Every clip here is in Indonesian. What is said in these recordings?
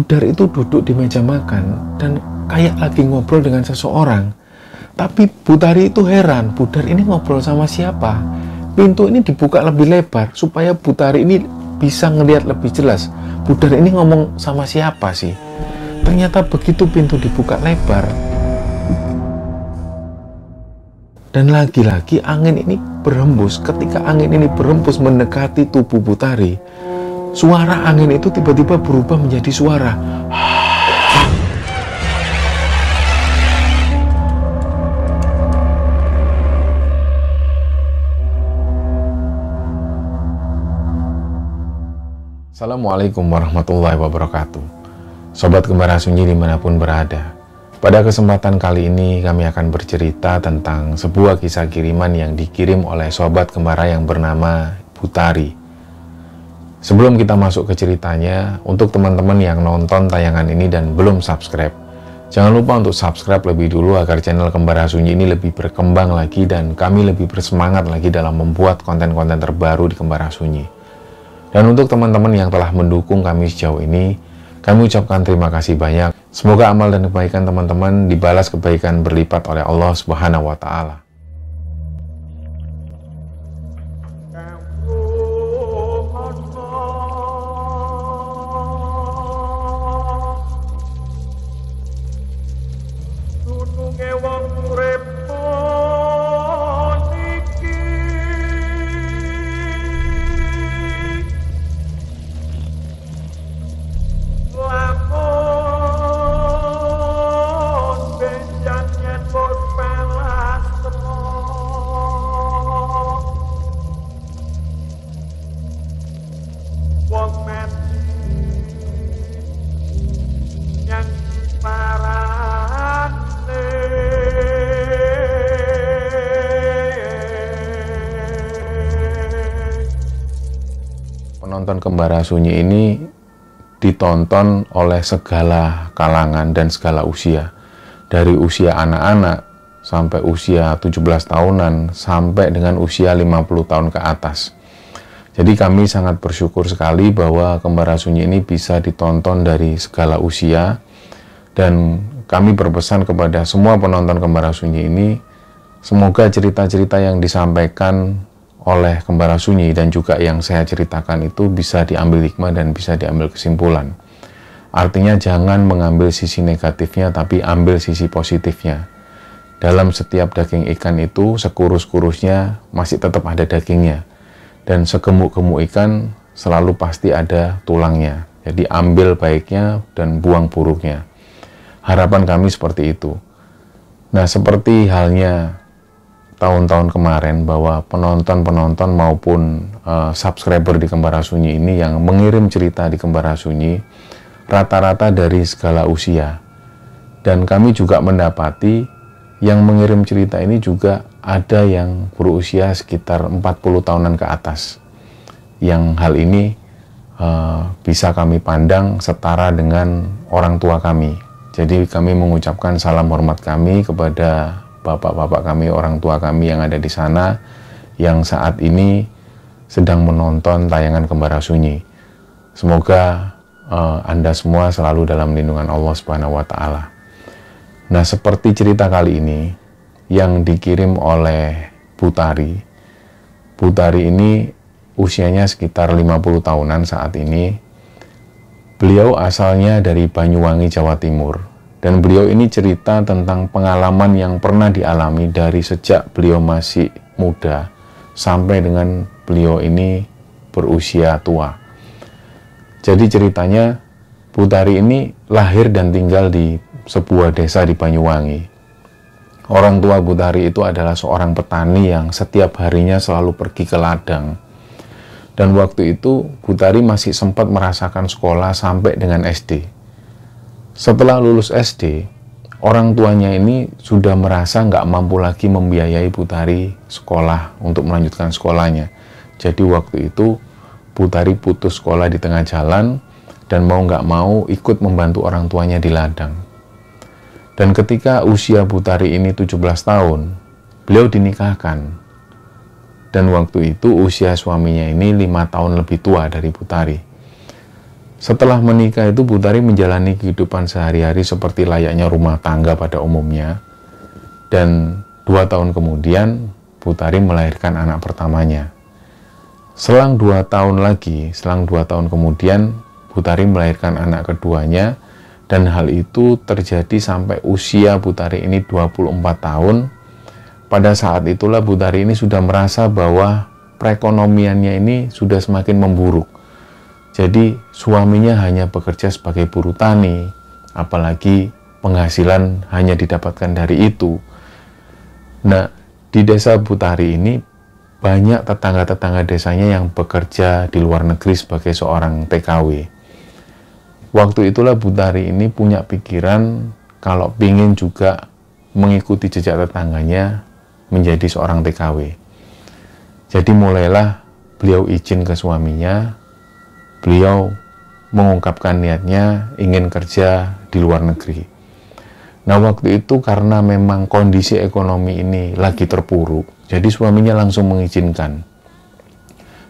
Budar itu duduk di meja makan dan kayak lagi ngobrol dengan seseorang. Tapi Butari itu heran, Budar ini ngobrol sama siapa? Pintu ini dibuka lebih lebar supaya Butari ini bisa ngelihat lebih jelas. Budar ini ngomong sama siapa sih? Ternyata begitu pintu dibuka lebar, dan lagi-lagi angin ini berhembus. Ketika angin ini berhembus mendekati tubuh Butari, suara angin itu tiba-tiba berubah menjadi suara. Assalamualaikum warahmatullahi wabarakatuh. Sobat Kembara Sunyi dimanapun berada, pada kesempatan kali ini kami akan bercerita tentang sebuah kisah kiriman yang dikirim oleh Sobat Kembara yang bernama Butari. Sebelum kita masuk ke ceritanya, untuk teman-teman yang nonton tayangan ini dan belum subscribe, jangan lupa untuk subscribe lebih dulu agar channel Kembara Sunyi ini lebih berkembang lagi dan kami lebih bersemangat lagi dalam membuat konten-konten terbaru di Kembara Sunyi. Dan untuk teman-teman yang telah mendukung kami sejauh ini, kami ucapkan terima kasih banyak. Semoga amal dan kebaikan teman-teman dibalas kebaikan berlipat oleh Allah Subhanahu wa Ta'ala. Penonton Kembara Sunyi ini ditonton oleh segala kalangan dan segala usia. Dari usia anak-anak sampai usia 17 tahunan sampai dengan usia 50 tahun ke atas. Jadi kami sangat bersyukur sekali bahwa Kembara Sunyi ini bisa ditonton dari segala usia. Dan kami berpesan kepada semua penonton Kembara Sunyi ini, semoga cerita-cerita yang disampaikan oleh Kembara Sunyi dan juga yang saya ceritakan itu bisa diambil hikmah dan bisa diambil kesimpulan. Artinya jangan mengambil sisi negatifnya, tapi ambil sisi positifnya. Dalam setiap daging ikan itu, sekurus-kurusnya masih tetap ada dagingnya. Dan segemuk-gemuk ikan selalu pasti ada tulangnya. Jadi ambil baiknya dan buang buruknya. Harapan kami seperti itu. Nah, seperti halnya tahun-tahun kemarin, bahwa penonton-penonton maupun subscriber di Kembara Sunyi ini yang mengirim cerita di Kembara Sunyi rata-rata dari segala usia. Dan kami juga mendapati yang mengirim cerita ini juga ada yang berusia sekitar 40 tahunan ke atas. Yang hal ini bisa kami pandang setara dengan orang tua kami. Jadi kami mengucapkan salam hormat kami kepada bapak-bapak kami, orang tua kami yang ada di sana, yang saat ini sedang menonton tayangan Kembara Sunyi. Semoga Anda semua selalu dalam lindungan Allah Subhanahu wa Ta'ala. Nah, seperti cerita kali ini yang dikirim oleh Butari. Butari ini usianya sekitar 50 tahunan saat ini. Beliau asalnya dari Banyuwangi, Jawa Timur. Dan beliau ini cerita tentang pengalaman yang pernah dialami dari sejak beliau masih muda sampai dengan beliau ini berusia tua. Jadi ceritanya, Butari ini lahir dan tinggal di sebuah desa di Banyuwangi. Orang tua Butari itu adalah seorang petani yang setiap harinya selalu pergi ke ladang. Dan waktu itu Butari masih sempat merasakan sekolah sampai dengan SD. Setelah lulus SD, orang tuanya ini sudah merasa nggak mampu lagi membiayai Butari sekolah untuk melanjutkan sekolahnya. Jadi waktu itu Butari putus sekolah di tengah jalan dan mau nggak mau ikut membantu orang tuanya di ladang. Dan ketika usia Butari ini 17 tahun, beliau dinikahkan. Dan waktu itu usia suaminya ini 5 tahun lebih tua dari Butari. Setelah menikah itu Butari menjalani kehidupan sehari-hari seperti layaknya rumah tangga pada umumnya. Dan 2 tahun kemudian Butari melahirkan anak pertamanya. Selang 2 tahun kemudian Butari melahirkan anak keduanya, dan hal itu terjadi sampai usia Butari ini 24 tahun. Pada saat itulah Butari ini sudah merasa bahwa perekonomiannya ini sudah semakin memburuk. Jadi suaminya hanya bekerja sebagai buruh tani, apalagi penghasilan hanya didapatkan dari itu. Nah, di desa Butari ini banyak tetangga-tetangga desanya yang bekerja di luar negeri sebagai seorang TKW. Waktu itulah Butari ini punya pikiran kalau ingin juga mengikuti jejak tetangganya menjadi seorang TKW. Jadi mulailah beliau izin ke suaminya, beliau mengungkapkan niatnya ingin kerja di luar negeri. Nah, waktu itu karena memang kondisi ekonomi ini lagi terpuruk, jadi suaminya langsung mengizinkan.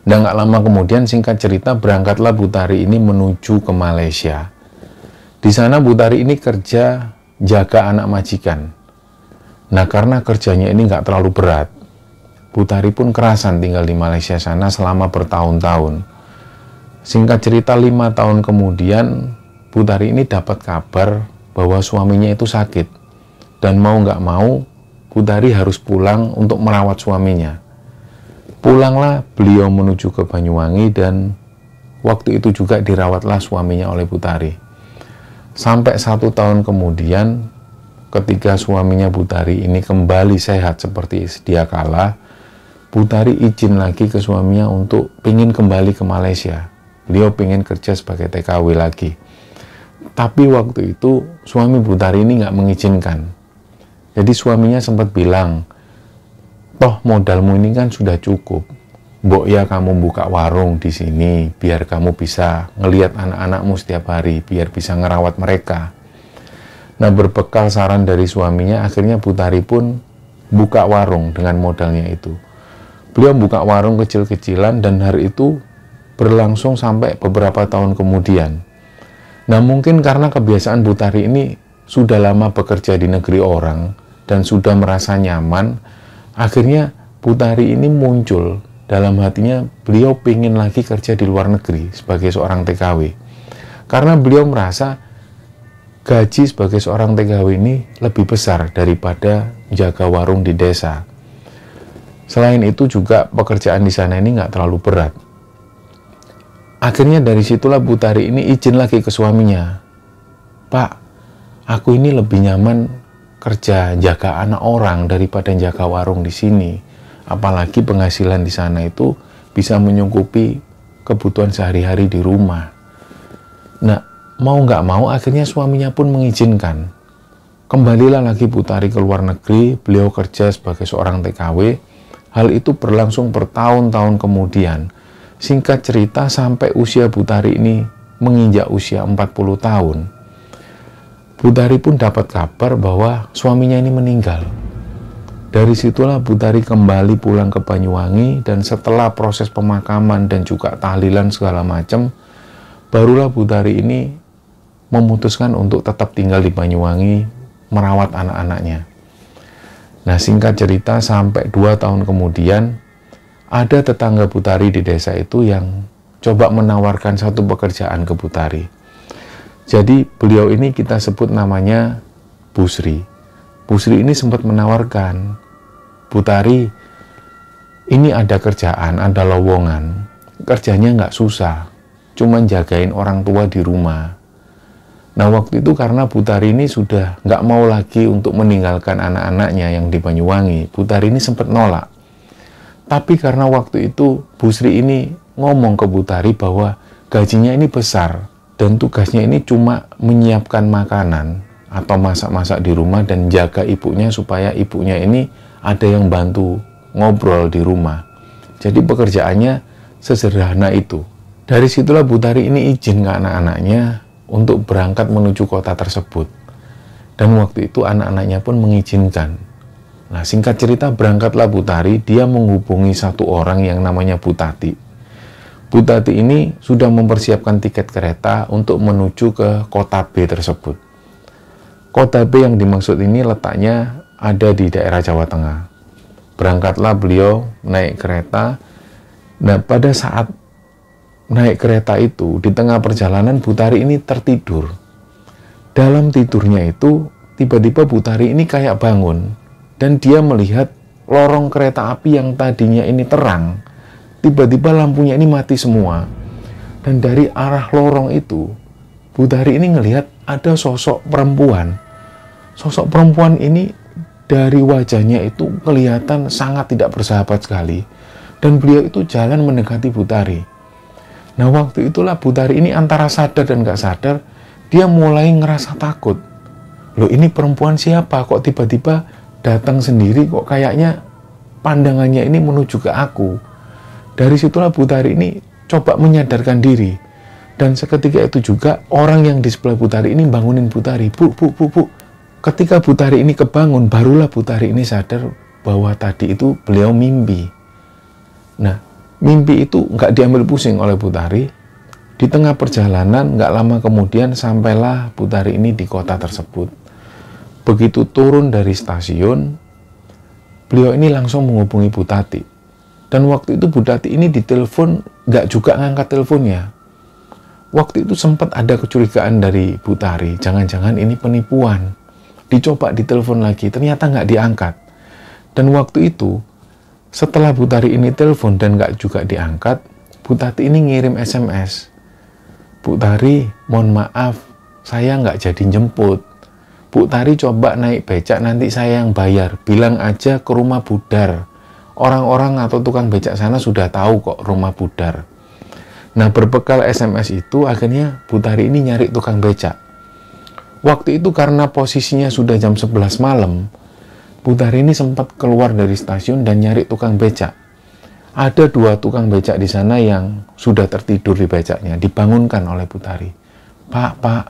Dan gak lama kemudian, singkat cerita, berangkatlah Butari ini menuju ke Malaysia. Di sana Butari ini kerja jaga anak majikan. Nah, karena kerjanya ini gak terlalu berat, Butari pun kerasan tinggal di Malaysia sana selama bertahun-tahun. Singkat cerita, 5 tahun kemudian Butari ini dapat kabar bahwa suaminya itu sakit, dan mau nggak mau Butari harus pulang untuk merawat suaminya. Pulanglah beliau menuju ke Banyuwangi, dan waktu itu juga dirawatlah suaminya oleh Butari. Sampai 1 tahun kemudian, ketika suaminya Butari ini kembali sehat seperti sedia kala, Butari izin lagi ke suaminya untuk ingin kembali ke Malaysia. Beliau pengen kerja sebagai TKW lagi. Tapi waktu itu suami Butari ini nggak mengizinkan. Jadi suaminya sempat bilang, toh modalmu ini kan sudah cukup. Mbok ya kamu buka warung di sini, biar kamu bisa ngelihat anak-anakmu setiap hari, biar bisa ngerawat mereka. Nah, berbekal saran dari suaminya, akhirnya Butari pun buka warung dengan modalnya itu. Beliau buka warung kecil-kecilan, dan hari itu berlangsung sampai beberapa tahun kemudian. Nah, mungkin karena kebiasaan Butari ini sudah lama bekerja di negeri orang dan sudah merasa nyaman, akhirnya Butari ini muncul dalam hatinya beliau pengen lagi kerja di luar negeri sebagai seorang TKW. Karena beliau merasa gaji sebagai seorang TKW ini lebih besar daripada jaga warung di desa. Selain itu juga pekerjaan di sana ini nggak terlalu berat. Akhirnya dari situlah Butari ini izin lagi ke suaminya. Pak, aku ini lebih nyaman kerja jaga anak orang daripada jaga warung di sini. Apalagi penghasilan di sana itu bisa menyangkupi kebutuhan sehari-hari di rumah. Nah, mau nggak mau akhirnya suaminya pun mengizinkan. Kembalilah lagi Butari ke luar negeri, beliau kerja sebagai seorang TKW. Hal itu berlangsung bertahun-tahun kemudian. Singkat cerita, sampai usia Butari ini menginjak usia 40 tahun. Butari pun dapat kabar bahwa suaminya ini meninggal. Dari situlah Butari kembali pulang ke Banyuwangi, dan setelah proses pemakaman dan juga tahlilan segala macam, barulah Butari ini memutuskan untuk tetap tinggal di Banyuwangi, merawat anak-anaknya. Nah, singkat cerita, sampai 2 tahun kemudian, ada tetangga Butari di desa itu yang coba menawarkan satu pekerjaan ke Butari. Jadi beliau ini kita sebut namanya Busri. Busri ini sempat menawarkan, Butari, ini ada kerjaan, ada lowongan. Kerjanya nggak susah, cuma jagain orang tua di rumah. Nah, waktu itu karena Butari ini sudah nggak mau lagi untuk meninggalkan anak-anaknya yang di Banyuwangi, Butari ini sempat nolak. Tapi karena waktu itu Busri ini ngomong ke Butari bahwa gajinya ini besar dan tugasnya ini cuma menyiapkan makanan atau masak-masak di rumah dan jaga ibunya supaya ibunya ini ada yang bantu ngobrol di rumah. Jadi pekerjaannya sesederhana itu. Dari situlah Butari ini izin ke anak-anaknya untuk berangkat menuju kota tersebut. Dan waktu itu anak-anaknya pun mengizinkan. Nah, singkat cerita berangkatlah Butari, dia menghubungi satu orang yang namanya Bu Tati. Bu Tati ini sudah mempersiapkan tiket kereta untuk menuju ke kota B tersebut. Kota B yang dimaksud ini letaknya ada di daerah Jawa Tengah. Berangkatlah beliau naik kereta. Nah, pada saat naik kereta itu, di tengah perjalanan Bu Tari ini tertidur. Dalam tidurnya itu, tiba-tiba Bu Tari ini kayak bangun. Dan dia melihat lorong kereta api yang tadinya ini terang, tiba-tiba lampunya ini mati semua. Dan dari arah lorong itu, Bu Tari ini ngelihat ada sosok perempuan. Sosok perempuan ini dari wajahnya itu kelihatan sangat tidak bersahabat sekali. Dan beliau itu jalan mendekati Bu Tari. Nah, waktu itulah Bu Tari ini antara sadar dan gak sadar, dia mulai ngerasa takut. Loh, ini perempuan siapa? Kok tiba-tiba datang sendiri, kok kayaknya pandangannya ini menuju ke aku. Dari situlah Bu Tari ini coba menyadarkan diri. Dan seketika itu juga orang yang di sebelah Bu Tari ini bangunin Bu Tari. Bu. Ketika Bu Tari ini kebangun, barulah Bu Tari ini sadar bahwa tadi itu beliau mimpi. Nah, mimpi itu nggak diambil pusing oleh Bu Tari. Di tengah perjalanan, nggak lama kemudian sampailah Bu Tari ini di kota tersebut. Begitu turun dari stasiun, beliau ini langsung menghubungi Bu Tati. Dan waktu itu Bu Tati ini ditelepon, nggak juga ngangkat teleponnya. Waktu itu sempat ada kecurigaan dari Bu Tari, jangan-jangan ini penipuan. Dicoba ditelepon lagi, ternyata nggak diangkat. Dan waktu itu, setelah Bu Tari ini telepon dan nggak juga diangkat, Bu Tati ini ngirim SMS. Bu Tari, mohon maaf, saya nggak jadi jemput. Bu Tari coba naik becak, nanti saya yang bayar. Bilang aja ke rumah Budar. Orang-orang atau tukang becak sana sudah tahu kok rumah Budar. Nah, berbekal SMS itu, akhirnya Bu Tari ini nyari tukang becak. Waktu itu karena posisinya sudah jam 11 malam, Bu Tari ini sempat keluar dari stasiun dan nyari tukang becak. Ada 2 tukang becak di sana yang sudah tertidur di becaknya, dibangunkan oleh Bu Tari. Pak,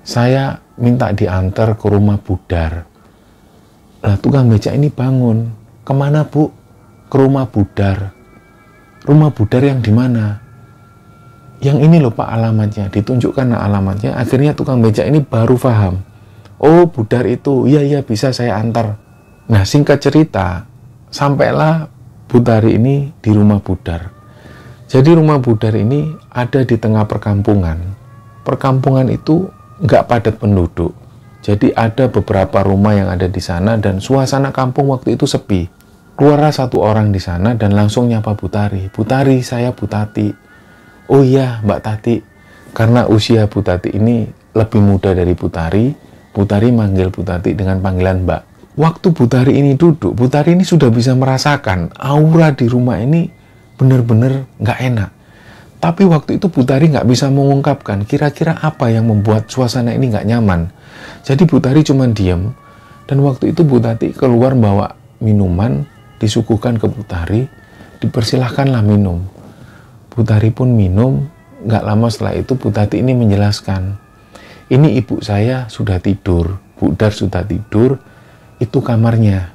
saya minta diantar ke rumah Budar. Lah, tukang becak ini bangun. Kemana, Bu? Ke rumah Budar. Rumah Budar yang di mana? Yang ini loh Pak alamatnya. Ditunjukkan alamatnya. Akhirnya tukang becak ini baru paham. Oh, Budar itu. Iya, bisa saya antar. Nah, singkat cerita, sampailah Bu Tari ini di rumah Budar. Jadi rumah Budar ini ada di tengah perkampungan. Perkampungan itu nggak padat penduduk. Jadi ada beberapa rumah yang ada di sana dan suasana kampung waktu itu sepi. Keluarlah 1 orang di sana dan langsung nyapa Bu Tari. Bu Tari, saya Bu Tati. Oh iya, Mbak Tati. Karena usia Bu Tati ini lebih muda dari Bu Tari manggil Bu Tati dengan panggilan Mbak. Waktu Bu Tari ini duduk, Bu Tari ini sudah bisa merasakan aura di rumah ini benar-benar nggak enak. Tapi waktu itu Bu Tari nggak bisa mengungkapkan kira-kira apa yang membuat suasana ini nggak nyaman. Jadi Bu Tari cuma diam. Dan waktu itu Bu Tati keluar bawa minuman, disuguhkan ke Bu Tari, dipersilahkanlah minum. Bu Tari pun minum. Nggak lama setelah itu Bu Tati ini menjelaskan, ini ibu saya sudah tidur, Budar sudah tidur, itu kamarnya.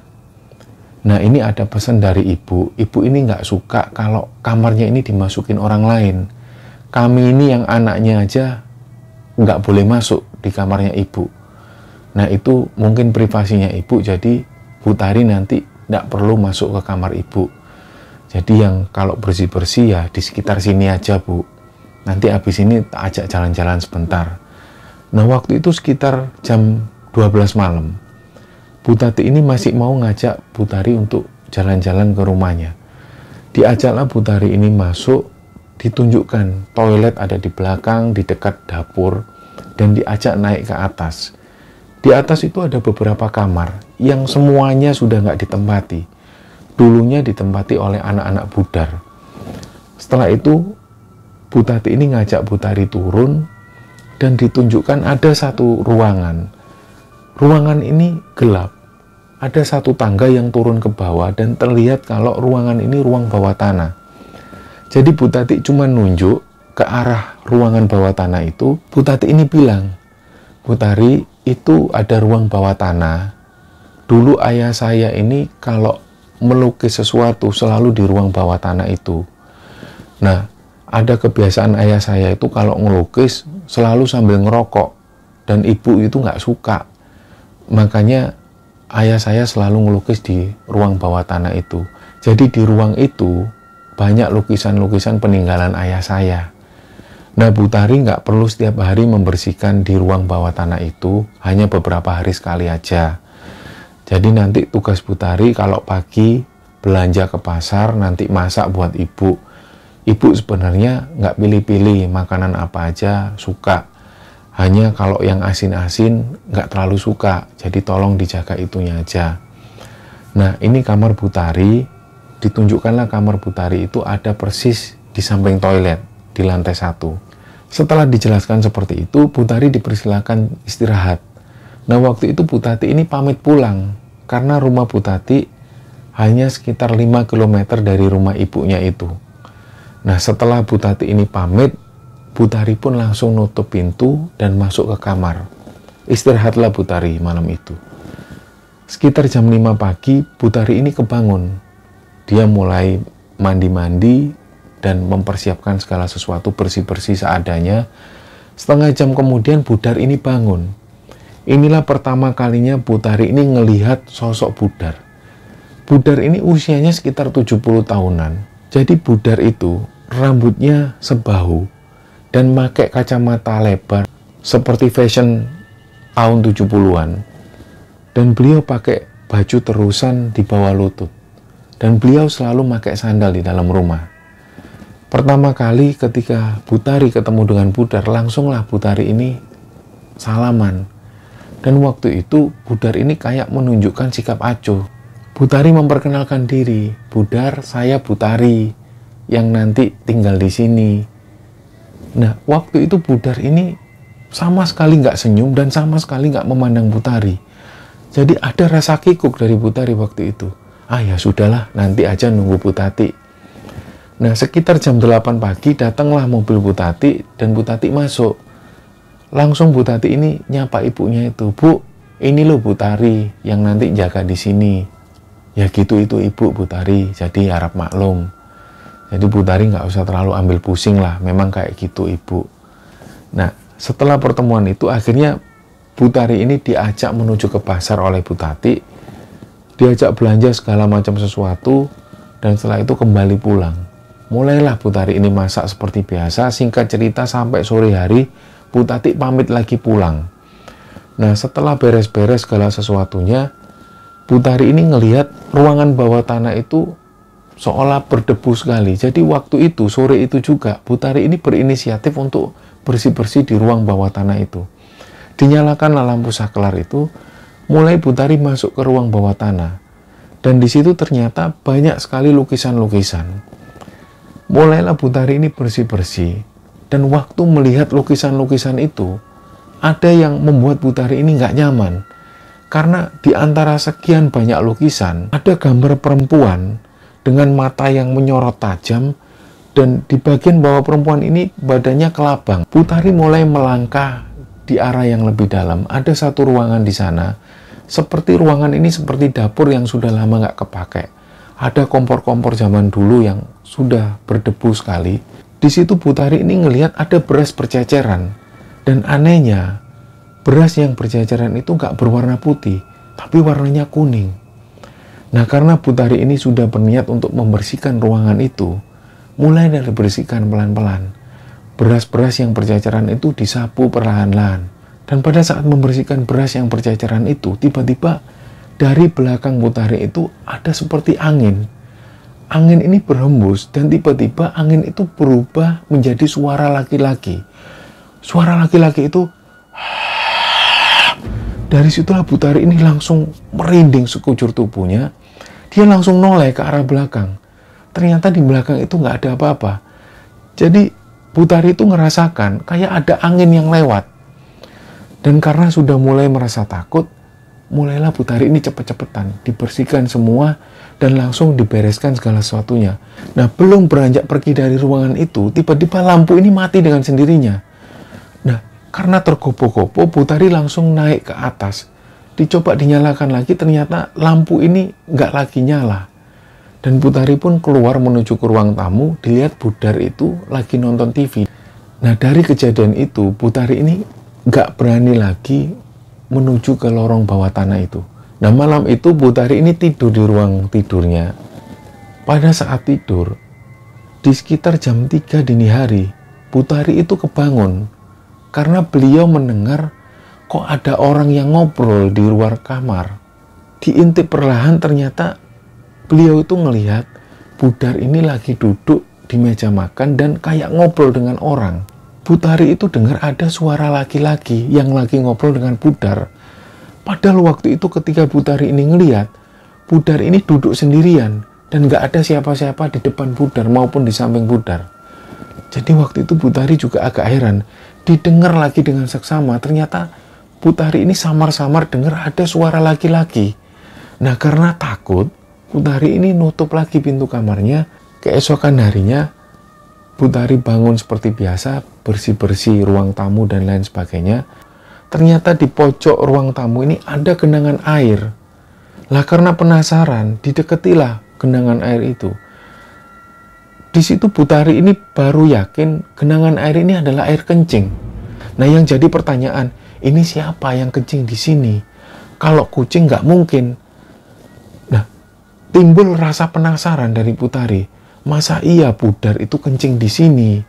Nah, ini ada pesan dari ibu ini nggak suka kalau kamarnya ini dimasukin orang lain. Kami ini yang anaknya aja nggak boleh masuk di kamarnya ibu. Nah, itu mungkin privasinya ibu, jadi Bu Tari nanti nggak perlu masuk ke kamar ibu. Jadi yang kalau bersih-bersih ya di sekitar sini aja, Bu. Nanti habis ini tak ajak jalan-jalan sebentar. Nah, waktu itu sekitar jam 12 malam. Bu Tati ini masih mau ngajak Bu Tari untuk jalan-jalan ke rumahnya. Diajaklah Bu Tari ini masuk, ditunjukkan toilet ada di belakang, di dekat dapur, dan diajak naik ke atas. Di atas itu ada beberapa kamar yang semuanya sudah nggak ditempati. Dulunya ditempati oleh anak-anak Budar. Setelah itu, Bu Tati ini ngajak Bu Tari turun dan ditunjukkan ada 1 ruangan. Ruangan ini gelap. Ada 1 tangga yang turun ke bawah dan terlihat kalau ruangan ini ruang bawah tanah. Jadi Bu Tati cuma nunjuk ke arah ruangan bawah tanah itu. Bu Tati ini bilang, Bu Tari, itu ada ruang bawah tanah. Dulu ayah saya ini kalau melukis sesuatu selalu di ruang bawah tanah itu. Nah, ada kebiasaan ayah saya itu kalau ngelukis selalu sambil ngerokok, dan ibu itu nggak suka. Makanya ayah saya selalu ngelukis di ruang bawah tanah itu. Jadi di ruang itu banyak lukisan-lukisan peninggalan ayah saya. Nah, Bu Tari nggak perlu setiap hari membersihkan di ruang bawah tanah itu, hanya beberapa hari sekali aja. Jadi nanti tugas Bu Tari kalau pagi belanja ke pasar, nanti masak buat ibu. Ibu sebenarnya nggak pilih-pilih makanan apa aja, suka. Hanya kalau yang asin-asin nggak terlalu suka, jadi tolong dijaga itunya aja. Nah, ini kamar Bu Tari. Ditunjukkanlah kamar Bu Tari itu ada persis di samping toilet, di lantai 1. Setelah dijelaskan seperti itu, Bu Tari dipersilakan istirahat. Nah, waktu itu Bu Tati ini pamit pulang, karena rumah Bu Tati hanya sekitar 5 km dari rumah ibunya itu. Nah, setelah Bu Tati ini pamit, Bu Tari pun langsung nutup pintu dan masuk ke kamar. Istirahatlah Bu Tari malam itu. Sekitar jam 5 pagi, Bu Tari ini kebangun. Dia mulai mandi-mandi dan mempersiapkan segala sesuatu bersih-bersih seadanya. Setengah jam kemudian Budar ini bangun. Inilah pertama kalinya Bu Tari ini ngelihat sosok Budar. Budar ini usianya sekitar 70 tahunan. Jadi Budar itu rambutnya sebahu dan pakai kacamata lebar seperti fashion tahun 70-an. Dan beliau pakai baju terusan di bawah lutut. Dan beliau selalu pakai sandal di dalam rumah. Pertama kali ketika Bu Tari ketemu dengan Budar, langsunglah Bu Tari ini salaman. Dan waktu itu Budar ini kayak menunjukkan sikap acuh. Bu Tari memperkenalkan diri, Budar, saya Bu Tari yang nanti tinggal di sini. Nah, waktu itu Budar ini sama sekali nggak senyum dan sama sekali nggak memandang Bu Tari. Jadi ada rasa kikuk dari Bu Tari waktu itu. Ah ya sudahlah, nanti aja nunggu Bu Tati. Nah, sekitar jam 8 pagi datanglah mobil Bu Tati dan Bu Tati masuk. Langsung Bu Tati ini nyapa ibunya itu, Bu, ini loh Bu Tari yang nanti jaga di sini. Ya gitu itu ibu Bu Tari, jadi harap maklum. Jadi Bu Tari nggak usah terlalu ambil pusing lah, memang kayak gitu ibu. Nah, setelah pertemuan itu akhirnya Bu Tari ini diajak menuju ke pasar oleh Bu Tati, diajak belanja segala macam sesuatu, dan setelah itu kembali pulang. Mulailah Bu Tari ini masak seperti biasa, singkat cerita sampai sore hari, Bu Tati pamit lagi pulang. Nah, setelah beres-beres segala sesuatunya, Bu Tari ini ngelihat ruangan bawah tanah itu seolah berdebu sekali. Jadi waktu itu, sore itu juga, Bu Tari ini berinisiatif untuk bersih-bersih di ruang bawah tanah itu. Dinyalakanlah lampu saklar itu, mulai Bu Tari masuk ke ruang bawah tanah. Dan di situ ternyata banyak sekali lukisan-lukisan. Mulailah Bu Tari ini bersih-bersih. Dan waktu melihat lukisan-lukisan itu, ada yang membuat Bu Tari ini nggak nyaman. Karena di antara sekian banyak lukisan, ada gambar perempuan dengan mata yang menyorot tajam, dan di bagian bawah perempuan ini badannya kelabang. Bu Tari mulai melangkah di arah yang lebih dalam. Ada satu ruangan di sana, seperti ruangan ini seperti dapur yang sudah lama nggak kepakai. Ada kompor-kompor zaman dulu yang sudah berdebu sekali. Di situ Bu Tari ini ngelihat ada beras berceceran. Dan anehnya, beras yang berceceran itu nggak berwarna putih, tapi warnanya kuning. Nah, karena Bu Tari ini sudah berniat untuk membersihkan ruangan itu, mulai dari bersihkan pelan-pelan. Beras-beras yang berceceran itu disapu perlahan-lahan. Dan pada saat membersihkan beras yang berceceran itu, tiba-tiba dari belakang Bu Tari itu ada seperti angin. Angin ini berhembus dan tiba-tiba angin itu berubah menjadi suara laki-laki. Suara laki-laki itu, dari situlah Bu Tari ini langsung merinding sekujur tubuhnya. Dia langsung noleh ke arah belakang. Ternyata di belakang itu nggak ada apa-apa. Jadi Bu Tari itu ngerasakan kayak ada angin yang lewat. Dan karena sudah mulai merasa takut, mulailah Bu Tari ini cepet-cepetan dibersihkan semua dan langsung dibereskan segala sesuatunya. Nah, belum beranjak pergi dari ruangan itu, tiba-tiba lampu ini mati dengan sendirinya. Nah, karena tergopoh-gopoh, Bu Tari langsung naik ke atas. Dicoba dinyalakan lagi, ternyata lampu ini nggak lagi nyala. Dan Putari pun keluar menuju ke ruang tamu, dilihat Budar itu lagi nonton TV. Nah, dari kejadian itu, Putari ini nggak berani lagi menuju ke lorong bawah tanah itu. Nah, malam itu Putari ini tidur di ruang tidurnya. Pada saat tidur, di sekitar jam 3 dini hari, Putari itu kebangun karena beliau mendengar kok ada orang yang ngobrol di luar kamar. Diintip perlahan, ternyata beliau itu ngelihat Budar ini lagi duduk di meja makan dan kayak ngobrol dengan orang. Putari itu dengar ada suara laki-laki yang lagi ngobrol dengan Budar. Padahal waktu itu ketika Putari ini ngelihat, Budar ini duduk sendirian dan nggak ada siapa-siapa di depan Budar maupun di samping Budar. Jadi waktu itu Putari juga agak heran, didengar lagi dengan seksama, ternyata Putari ini samar-samar dengar ada suara laki-laki. Nah, karena takut, Putari ini nutup lagi pintu kamarnya. Keesokan harinya, Putari bangun seperti biasa, bersih-bersih ruang tamu dan lain sebagainya. Ternyata di pojok ruang tamu ini ada genangan air. Lah karena penasaran, dideketilah genangan air itu. Di situ Putari ini baru yakin genangan air ini adalah air kencing. Nah, yang jadi pertanyaan, ini siapa yang kencing di sini? Kalau kucing nggak mungkin. Nah, timbul rasa penasaran dari Putari. Masa iya Budar itu kencing di sini?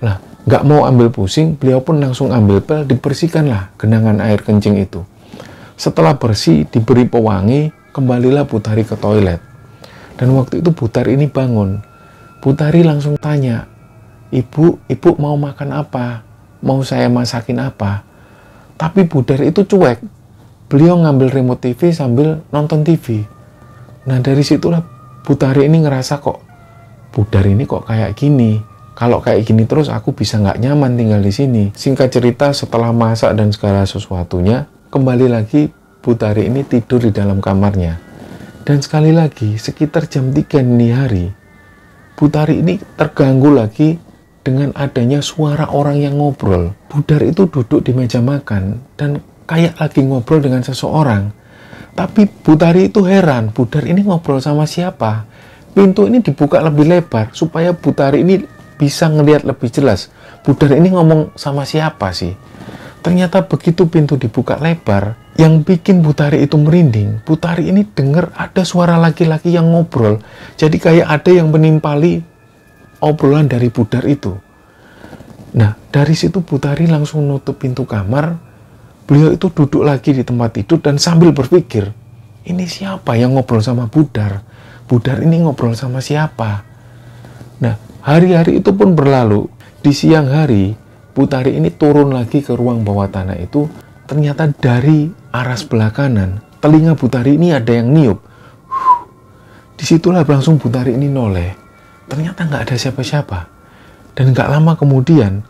Lah, nggak mau ambil pusing, beliau pun langsung ambil pel, dibersihkanlah genangan air kencing itu. Setelah bersih, diberi pewangi, kembalilah Putari ke toilet. Dan waktu itu Putari ini bangun. Putari langsung tanya, ibu mau makan apa? Mau saya masakin apa? Tapi Budar itu cuek. Beliau ngambil remote TV sambil nonton TV. Nah, dari situlah Putari ini ngerasa kok, Budar ini kok kayak gini. Kalau kayak gini terus aku bisa nggak nyaman tinggal di sini. Singkat cerita, setelah masak dan segala sesuatunya, kembali lagi Putari ini tidur di dalam kamarnya. Dan sekali lagi, sekitar jam 3 dini hari, Putari ini terganggu lagi dengan adanya suara orang yang ngobrol. Budar itu duduk di meja makan dan kayak lagi ngobrol dengan seseorang. Tapi Putari itu heran, Budar ini ngobrol sama siapa? Pintu ini dibuka lebih lebar supaya Putari ini bisa ngelihat lebih jelas. Budar ini ngomong sama siapa sih? Ternyata begitu pintu dibuka lebar, yang bikin Putari itu merinding, Putari ini dengar ada suara laki-laki yang ngobrol. Jadi kayak ada yang menimpali obrolan dari Budar itu. Nah, dari situ Putari langsung nutup pintu kamar. Beliau itu duduk lagi di tempat tidur dan sambil berpikir, ini siapa yang ngobrol sama Budar? Budar ini ngobrol sama siapa? Nah, hari-hari itu pun berlalu. Di siang hari, Putari ini turun lagi ke ruang bawah tanah itu. Ternyata dari arah sebelah kanan, telinga Putari ini ada yang niup. Disitulah langsung Putari ini noleh. Ternyata nggak ada siapa-siapa. Dan nggak lama kemudian,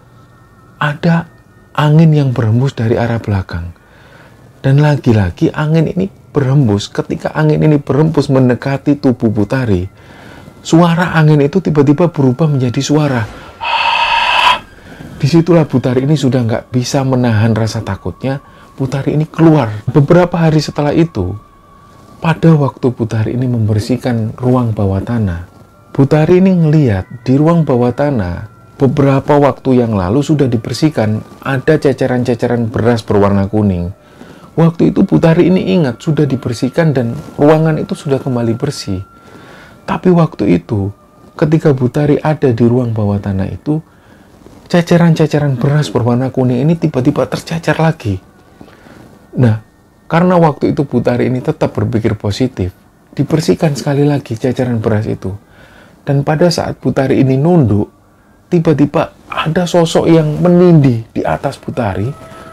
ada angin yang berhembus dari arah belakang. Dan lagi-lagi angin ini berhembus. Ketika angin ini berhembus mendekati tubuh Putari, suara angin itu tiba-tiba berubah menjadi suara. Disitulah Putari ini sudah nggak bisa menahan rasa takutnya. Putari ini keluar. Beberapa hari setelah itu, pada waktu Putari ini membersihkan ruang bawah tanah, Putari ini ngelihat di ruang bawah tanah beberapa waktu yang lalu sudah dibersihkan, ada ceceran-ceceran beras berwarna kuning. Waktu itu Putari ini ingat sudah dibersihkan dan ruangan itu sudah kembali bersih. Tapi waktu itu, ketika Putari ada di ruang bawah tanah itu, ceceran-ceceran beras berwarna kuning ini tiba-tiba tercecer lagi. Nah, karena waktu itu Putari ini tetap berpikir positif, dibersihkan sekali lagi ceceran beras itu. Dan pada saat Putari ini nunduk, tiba-tiba ada sosok yang menindih di atas Putari,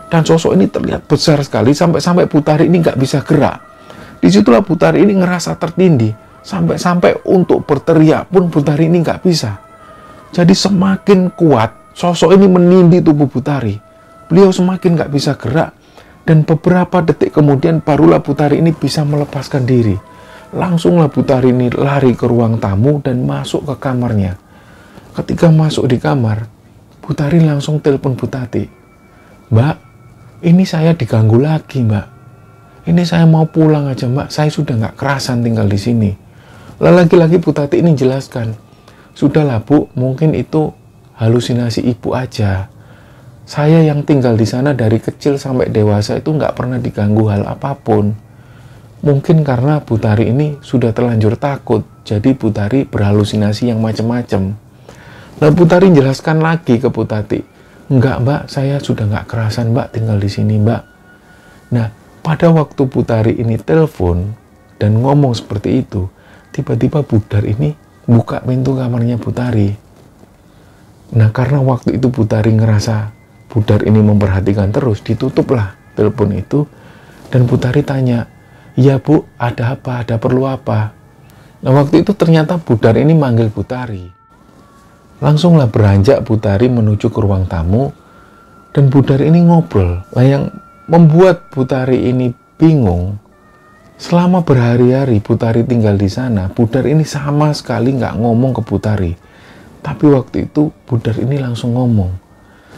dan sosok ini terlihat besar sekali sampai Putari ini nggak bisa gerak. Disitulah Putari ini ngerasa tertindih, sampai untuk berteriak pun Putari ini nggak bisa. Jadi semakin kuat sosok ini menindih tubuh Putari. Beliau semakin nggak bisa gerak, dan beberapa detik kemudian barulah Putari ini bisa melepaskan diri. Langsunglah Putari ini lari ke ruang tamu dan masuk ke kamarnya. Ketika masuk di kamar, Putari langsung telepon Butati. Mbak, ini saya diganggu lagi, Mbak. Ini saya mau pulang aja, Mbak. Saya sudah nggak kerasan tinggal di sini. Lagi-lagi Bu Tati ini jelaskan, sudahlah Bu, mungkin itu halusinasi ibu aja. Saya yang tinggal di sana dari kecil sampai dewasa itu nggak pernah diganggu hal apapun. Mungkin karena Bu Tari ini sudah terlanjur takut, jadi Bu Tari berhalusinasi yang macam-macam. Nah, Bu Tari jelaskan lagi ke Bu Tati, enggak Mbak, saya sudah nggak kerasan Mbak tinggal di sini Mbak. Nah, pada waktu Bu Tari ini telepon dan ngomong seperti itu, tiba-tiba Budar ini buka pintu kamarnya Bu Tari. Nah, karena waktu itu Bu Tari ngerasa Budar ini memperhatikan terus, ditutuplah telepon itu, dan Bu Tari tanya, "Iya Bu, ada apa? Ada perlu apa?" Nah, waktu itu ternyata Budar ini manggil Bu Tari. Langsunglah beranjak Bu Tari menuju ke ruang tamu, dan Budar ini ngobrol. Nah, yang membuat Bu Tari ini bingung, selama berhari-hari Bu Tari tinggal di sana, Budar ini sama sekali nggak ngomong ke Bu Tari. Tapi waktu itu Budar ini langsung ngomong.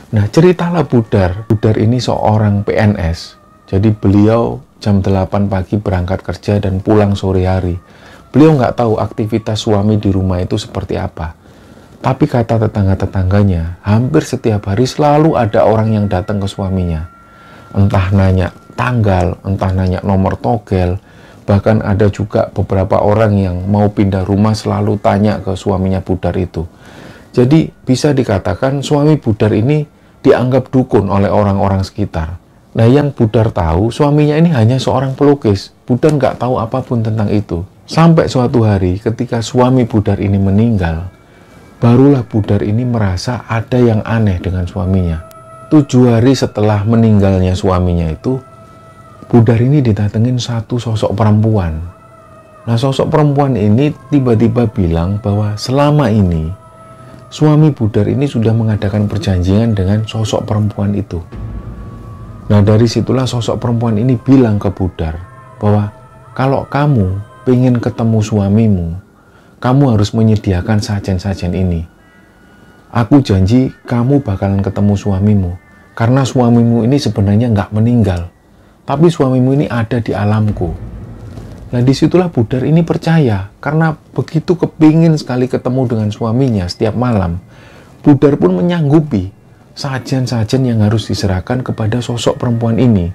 Nah, ceritalah Budar. Budar ini seorang PNS. Jadi beliau jam 8 pagi berangkat kerja dan pulang sore hari. Beliau nggak tahu aktivitas suami di rumah itu seperti apa. Tapi kata tetangga-tetangganya, hampir setiap hari selalu ada orang yang datang ke suaminya. Entah nanya tanggal, entah nanya nomor togel, bahkan ada juga beberapa orang yang mau pindah rumah selalu tanya ke suaminya Budar itu. Jadi bisa dikatakan suami Budar ini dianggap dukun oleh orang-orang sekitar. Nah, yang Budar tahu, suaminya ini hanya seorang pelukis. Budar nggak tahu apapun tentang itu. Sampai suatu hari ketika suami Budar ini meninggal, barulah Budar ini merasa ada yang aneh dengan suaminya. 7 hari setelah meninggalnya suaminya itu, Budar ini didatengin satu sosok perempuan. Nah, sosok perempuan ini tiba-tiba bilang bahwa selama ini suami Budar ini sudah mengadakan perjanjian dengan sosok perempuan itu. Nah, dari situlah sosok perempuan ini bilang ke Budar bahwa kalau kamu pengen ketemu suamimu, kamu harus menyediakan sajen-sajen ini. Aku janji kamu bakalan ketemu suamimu, karena suamimu ini sebenarnya nggak meninggal, tapi suamimu ini ada di alamku. Nah, disitulah Budar ini percaya, karena begitu kepingin sekali ketemu dengan suaminya setiap malam, Budar pun menyanggupi sajen-sajen yang harus diserahkan kepada sosok perempuan ini.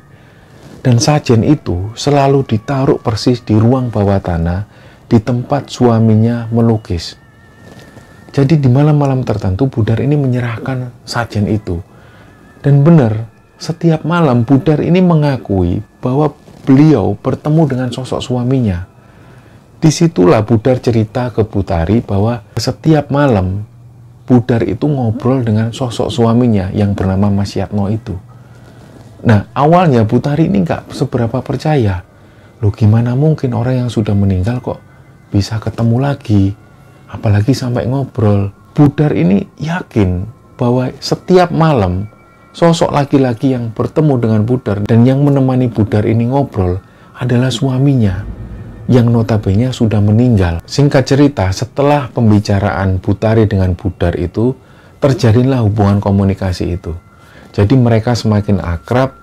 Dan sajen itu selalu ditaruh persis di ruang bawah tanah, di tempat suaminya melukis. Jadi di malam-malam tertentu Budar ini menyerahkan sajen itu. Dan benar, setiap malam Budar ini mengakui bahwa beliau bertemu dengan sosok suaminya. Disitulah Budar cerita ke Bu Tari bahwa setiap malam Budar itu ngobrol dengan sosok suaminya yang bernama Mas Yatno itu. Nah, awalnya Bu Tari ini nggak seberapa percaya. Loh, gimana mungkin orang yang sudah meninggal kok bisa ketemu lagi? Apalagi sampai ngobrol. Budar ini yakin bahwa setiap malam sosok laki-laki yang bertemu dengan Budar dan yang menemani Budar ini ngobrol adalah suaminya yang notabene sudah meninggal. Singkat cerita, setelah pembicaraan Bu Tari dengan Budar itu, terjadilah hubungan komunikasi itu. Jadi mereka semakin akrab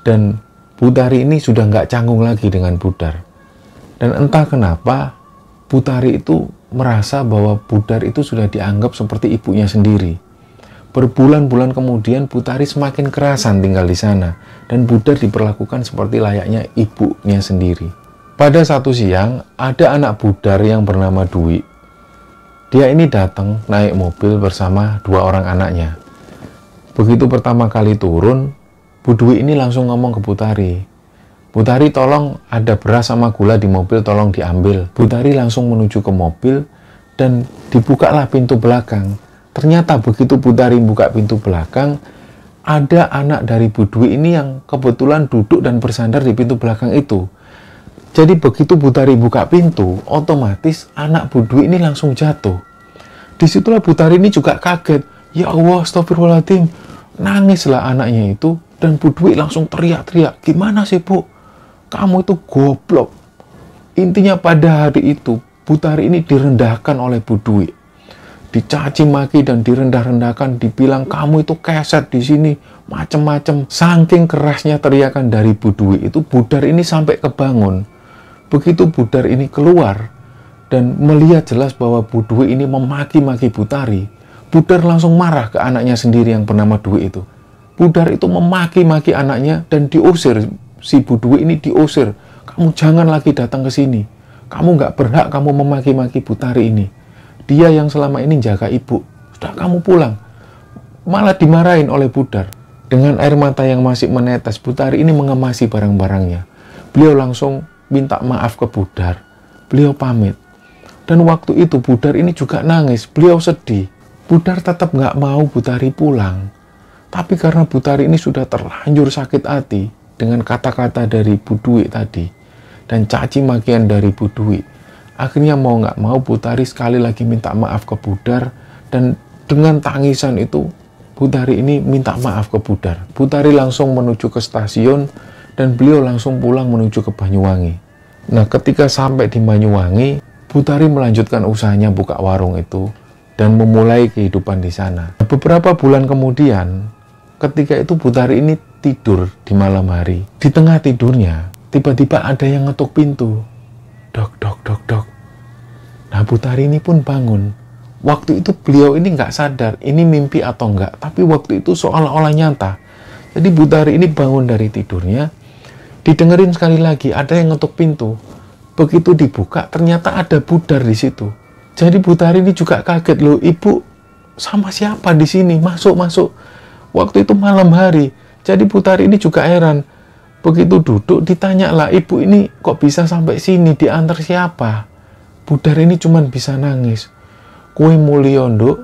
dan Bu Tari ini sudah nggak canggung lagi dengan Budar. Dan entah kenapa Bu Tari itu merasa bahwa Budar itu sudah dianggap seperti ibunya sendiri. Berbulan-bulan kemudian Bu Tari semakin kerasan tinggal di sana dan Budar diperlakukan seperti layaknya ibunya sendiri. Pada satu siang ada anak Budar yang bernama Dwi. Dia ini datang naik mobil bersama 2 orang anaknya. Begitu pertama kali turun, Bu Dwi ini langsung ngomong ke Bu Tari, "Bu Tari, tolong ada beras sama gula di mobil, tolong diambil." Bu Tari langsung menuju ke mobil dan dibukalah pintu belakang. Ternyata begitu Bu Tari buka pintu belakang, ada anak dari Bu Dwi ini yang kebetulan duduk dan bersandar di pintu belakang itu. Jadi begitu Bu Tari buka pintu, otomatis anak Bu Dwi ini langsung jatuh. Disitulah Bu Tari ini juga kaget. Ya Allah, astagfirullahaladzim. Nangislah anaknya itu dan Bu Dwi langsung teriak-teriak. "Gimana sih Bu? Kamu itu goblok." Intinya pada hari itu, Bu Tari ini direndahkan oleh Bu Dwi. Dicaci maki dan direndah-rendahkan, dibilang kamu itu keset di sini, macem-macem. Saking kerasnya teriakan dari Bu Dwi itu, Budar ini sampai kebangun. Begitu Budar ini keluar dan melihat jelas bahwa Bu Dwi ini memaki-maki Butari, Budar langsung marah ke anaknya sendiri yang bernama Dwi itu. Budar itu memaki-maki anaknya dan diusir. Si Bu Dwi ini diusir. Kamu jangan lagi datang ke sini. Kamu nggak berhak kamu memaki-maki Butari ini. Dia yang selama ini jaga ibu. Sudah, kamu pulang. Malah dimarahin oleh Budar. Dengan air mata yang masih menetes, Butari ini mengemasi barang-barangnya. Beliau langsung minta maaf ke Budar. Beliau pamit. Dan waktu itu Budar ini juga nangis. Beliau sedih. Budar tetap nggak mau Butari pulang. Tapi karena Butari ini sudah terlanjur sakit hati dengan kata-kata dari Bu Dwi tadi dan caci makian dari Bu Dwi, akhirnya mau nggak mau Butari sekali lagi minta maaf ke Budar, dan dengan tangisan itu Butari ini minta maaf ke Budar. Butari langsung menuju ke stasiun dan beliau langsung pulang menuju ke Banyuwangi. Nah, ketika sampai di Banyuwangi, Butari melanjutkan usahanya buka warung itu dan memulai kehidupan di sana. Beberapa bulan kemudian, ketika itu Butari ini tidur di malam hari. Di tengah tidurnya, tiba-tiba ada yang ngetuk pintu. Dok, dok, dok, dok. Nah, Butari ini pun bangun. Waktu itu beliau ini nggak sadar ini mimpi atau enggak, tapi waktu itu seolah-olah nyata. Jadi Butari ini bangun dari tidurnya, didengerin sekali lagi ada yang ngetuk pintu. Begitu dibuka, ternyata ada Budar di situ. Jadi Butari ini juga kaget, loh, ibu sama siapa di sini? Masuk, masuk. Waktu itu malam hari. Jadi Butari ini juga heran. Begitu duduk, ditanya lah, ibu ini kok bisa sampai sini, diantar siapa? Budar ini cuman bisa nangis. Kue mulio, Nduk,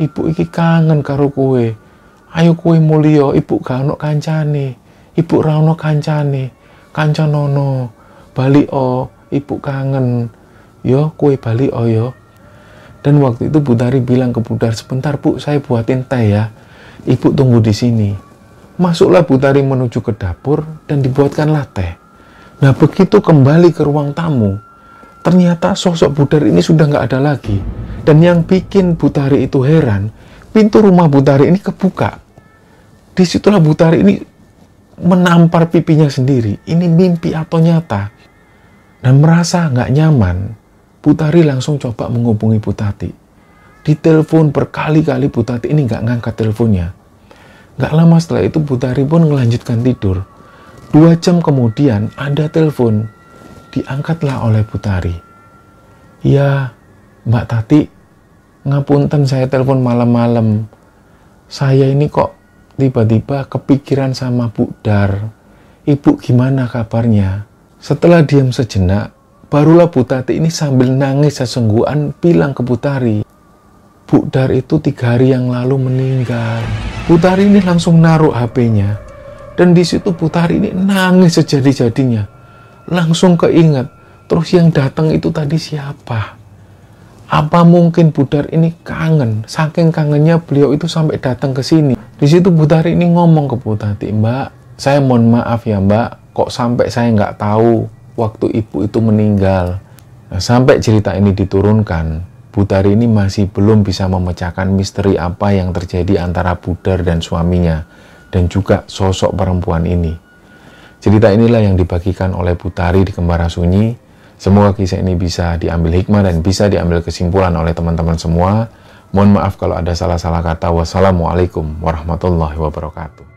ibu iki kangen karo kue. Ayo kue mulio, ibu gak ono kancane. Ibu ra ono kancane. Kancanono. Bali o, ibu kangen. Yo, kue bali o yo. Dan waktu itu Butari bilang ke Budar, sebentar Bu, saya buatin teh ya. Ibu tunggu di sini. Masuklah Butari menuju ke dapur dan dibuatkanlah teh. Nah, begitu kembali ke ruang tamu, ternyata sosok Budar ini sudah nggak ada lagi. Dan yang bikin Butari itu heran, pintu rumah Butari ini kebuka. Disitulah Butari ini menampar pipinya sendiri. Ini mimpi atau nyata? Dan merasa nggak nyaman, Butari langsung coba menghubungi Bu Tati. Ditelepon berkali-kali, Bu Tati ini nggak ngangkat teleponnya. Nggak lama setelah itu Butari pun melanjutkan tidur. 2 jam kemudian ada telepon. Diangkatlah oleh Butari. Ya, Mbak Tati, ngapunten saya telepon malam-malam. Saya ini kok tiba-tiba kepikiran sama Budar. Ibu gimana kabarnya? Setelah diam sejenak, barulah Bu Tati ini sambil nangis sesungguhan bilang ke Butari, Budar itu 3 hari yang lalu meninggal. Butari ini langsung naruh HP-nya. Dan di situ Butari ini nangis sejadi-jadinya. Langsung keinget, terus yang datang itu tadi siapa? Apa mungkin Budar ini kangen? Saking kangennya beliau itu sampai datang ke sini. Di situ Butari ini ngomong ke Bu Tati, Mbak, saya mohon maaf ya Mbak, kok sampai saya nggak tahu waktu ibu itu meninggal. Nah, sampai cerita ini diturunkan, Butari ini masih belum bisa memecahkan misteri apa yang terjadi antara Budar dan suaminya, dan juga sosok perempuan ini. Cerita inilah yang dibagikan oleh Butari di Kembara Sunyi. Semoga kisah ini bisa diambil hikmah dan bisa diambil kesimpulan oleh teman-teman semua. Mohon maaf kalau ada salah-salah kata. Wassalamualaikum warahmatullahi wabarakatuh.